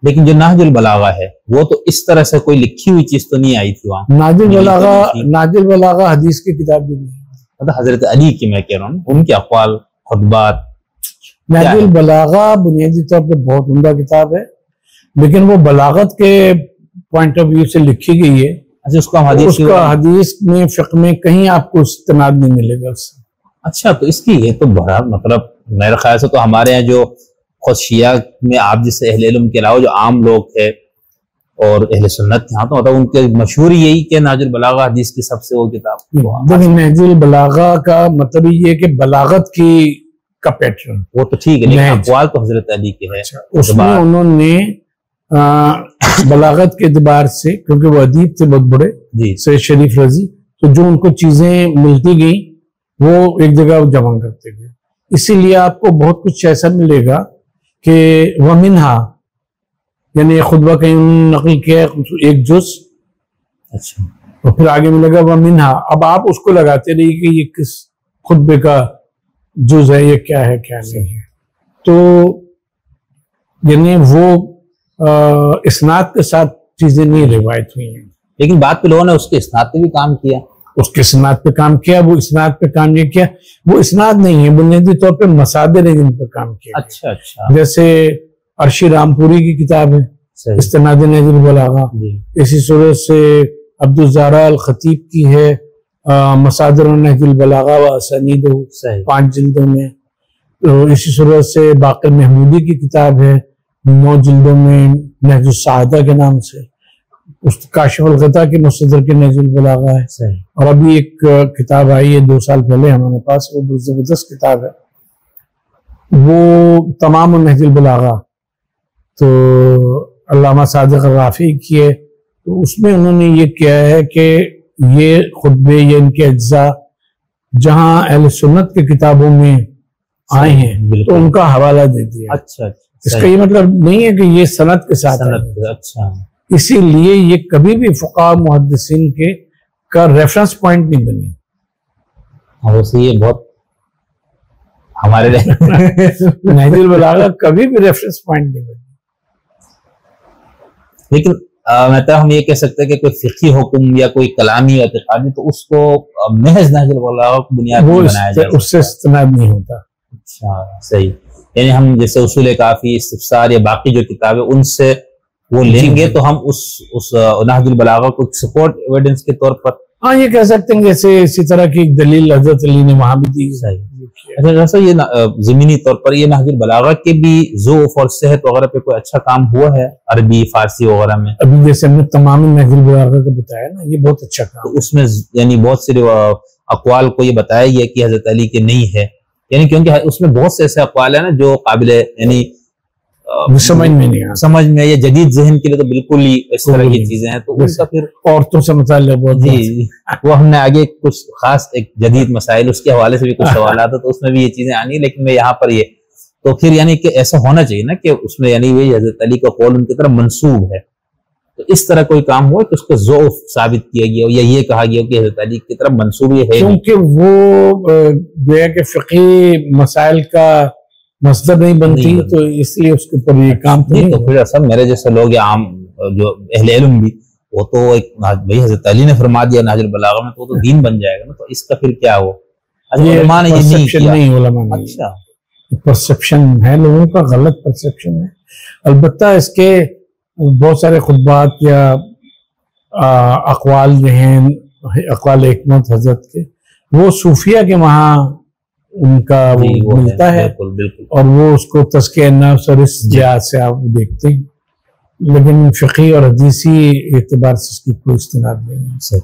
لیکن جو نہج البلاغہ ہے وہ تو اس طرح سے کوئی لکھی ہوئی چیز تو نہیں آئی تھی وہاں. نہج البلاغہ حدیث کی کتاب بھی نہیں ہے. مطلب حضرت علی کی میں کہہ رہا ہوں ان کے اقوال خطبات. نہج البلاغہ بنیادی طور پہ بہت عمدہ کتاب ہے لیکن وہ بلاغت کے پوائنٹ آف ویو سے لکھی گئی ہے. اچھا اس کو ہم حدیث اس کا حدیث میں فقہ میں کہیں آپ کو استناد نہیں ملے گا اس سے. اچھا تو اس کی یہ تو بڑا مطلب میرے خیال سے تو ہمارے یہاں جو خود شیعہ میں آپ جیسے اہل علم کے علاوہ جو عام لوگ تھے اور اہل سنت تھے تو مطلب ان کے مشہور یہی کہ نہج البلاغہ حدیث کی سب سے وہ کتاب. نہج البلاغہ کا مطلب یہ ہے کہ بلاغت کا پیٹرن وہ تو ٹھیک ہے لیکن اقوال تو حضرت علی کے ہے. اس میں انہوں نے بلاغت کے اعتبار سے کیونکہ وہ ادیب تھے بہت بڑے سید شریف رضی تو جو ان کو چیزیں ملتی گئیں وہ ایک جگہ جمع کرتے گئے. اسی لیے آپ کو بہت کچھ ایسا ملے گا کہ ومنہا یعنی خطبہ کہیں انہوں نے نقل کیا ایک جز. اچھا اور پھر آگے ملے گا ومنہا. اب آپ اس کو لگاتے رہیے کہ یہ کس خطبے کا جز ہے یہ کیا ہے کیا نہیں ہے. تو یعنی وہ اسناد کے ساتھ چیزیں نہیں روایت ہوئی ہیں لیکن بعد پہ لوگوں نے اس کے اسناد پہ بھی کام کیا. اس کے اسناد پہ کام کیا. وہ اسناد پہ کام یہ کیا وہ اسناد نہیں ہے بنیادی طور پہ مصادر ہیں جن پہ کام کیا. اچھا اچھا جیسے عرشی رامپوری کی کتاب ہے استناد نہج البلاغہ. اسی صورت سے عبدالزہرا الخطیب کی ہے مصادر نہج البلاغہ و اسانید 5 جلدوں میں. اسی صورت سے باقر محمودی کی کتاب ہے 9 جلدوں میں نہج السعادہ کے نام سے. کاشف الغطا کے مصدر کے نہج البلاغہ ہے. اور ابھی ایک کتاب آئی ہے 2 سال پہلے ہمارے پاس وہ بہت زبردست کتاب ہے وہ تمام نہج البلاغہ تو علامہ صادق رافعی کی ہے. تو اس میں انہوں نے یہ کیا ہے کہ یہ خطبے یا ان کے اجزاء جہاں اہل سنت کی کتابوں میں آئے ہیں تو ان کا حوالہ دے دیا. اچھا اس کا یہ مطلب نہیں ہے کہ یہ سند کے ساتھ. اچھا اسی لیے یہ کبھی بھی فقہاء محدثین کے کا ریفرنس پوائنٹ نہیں بنی. یہ بہت ہمارے نہج البلاغہ کبھی بھی ریفرنس پوائنٹ نہیں بنی. لیکن مطلب ہم یہ کہہ سکتے ہیں کہ کوئی فقہی حکم یا کوئی کلامی اعتقادی تو اس کو محض نہج البلاغہ کو بنیاد بنایا جائے اس سے استناد نہیں ہوتا. اچھا صحیح. یعنی ہم جیسے اصول کافی استفسار یا باقی جو کتابیں ان سے وہ لیں گے تو ہم اس نہج البلاغہ کو سپورٹ ایویڈنس کے طور پر ہاں یہ کہہ سکتے ہیں جیسے اسی طرح کی ایک دلیل حضرت علی نے وہاں بھی دی. اچھا جیسا یہ زمینی طور پر یہ نہج البلاغہ کے بھی ذوف اور صحت وغیرہ پہ کوئی اچھا کام ہوا ہے عربی فارسی وغیرہ میں؟ ابھی جیسے ہم نے تمام نہج البلاغہ کا بتایا نا یہ بہت اچھا کام. اس میں یعنی بہت سے اقوال کو یہ بتایا گیا کہ حضرت علی کے نہیں ہے یعنی کیونکہ اس میں بہت سے ایسے اقوال ہیں نا جو قابل یعنی سمجھ میں نہیں سمجھ میں یا جدید ذہن کے لیے تو بالکل ہی اس طرح کی چیزیں ہیں. تو اس کا پھر عورتوں سے متعلق بہت وہ ہم نے آگے کچھ خاص ایک جدید مسائل اس کے حوالے سے بھی کچھ سوالات ہیں تو اس میں بھی یہ چیزیں آنی لیکن میں یہاں پر یہ تو پھر یعنی کہ ایسا ہونا چاہیے نا کہ اس میں یعنی وہی حضرت علی کا قول ان کی طرف منسوب ہے. تو اس طرح کوئی کام ہوا کہ اس کو ضعف ثابت کیا گیا یا یہ کہا گیا کہ حضرت علی کی طرف منسوب یہ ہے کیونکہ وہ گویا کہ فقہی مسائل کا مصدر نہیں بنتی تو اس لیے اس کے اوپر یہ کام نہیں. تو پھر سب میرے جیسے لوگ یا عام جو اہل علم بھی وہ تو بھائی حضرت علی نے فرما دیا نہج البلاغہ میں تو وہ تو دین بن جائے گا نا. تو اس کا پھر کیا ہو علماء نے یہ نہیں کیا. اچھا پرسپشن ہے لوگوں کا غلط پرسپشن ہے. البتہ اس کے بہت سارے خطبات یا اقوال جو ہیں اقوال حکمت حضرت کے وہ صوفیہ کے وہاں ان کا وہ ملتا ہے اور وہ اس کو تزکیہ نفس اور اس جہاد سے آپ دیکھتے ہیں لیکن فقہی اور حدیثی اعتبار سے اس کی کوئی استناد نہیں ہے.